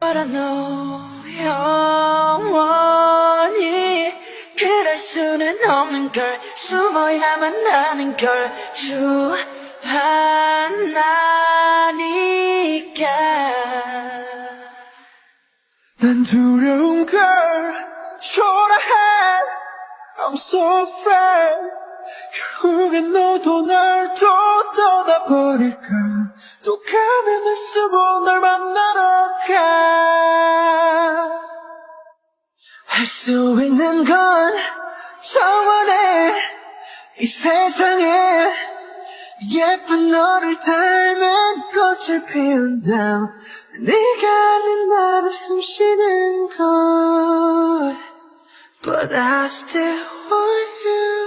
But I know 영원히 그럴 수는 없는 걸 숨어야만 하는 걸 주하나니까 난 두려운 걸 초라해 I'm so afraid 결국엔 너도 날 또 떠나버릴까 또 가면을 쓰고 널 만나러 가 할 수 있는 건 정원에 이 세상에 예쁜 너를 닮은 꽃을 피운다 네가 아는 나를 숨쉬는 것 But I still want you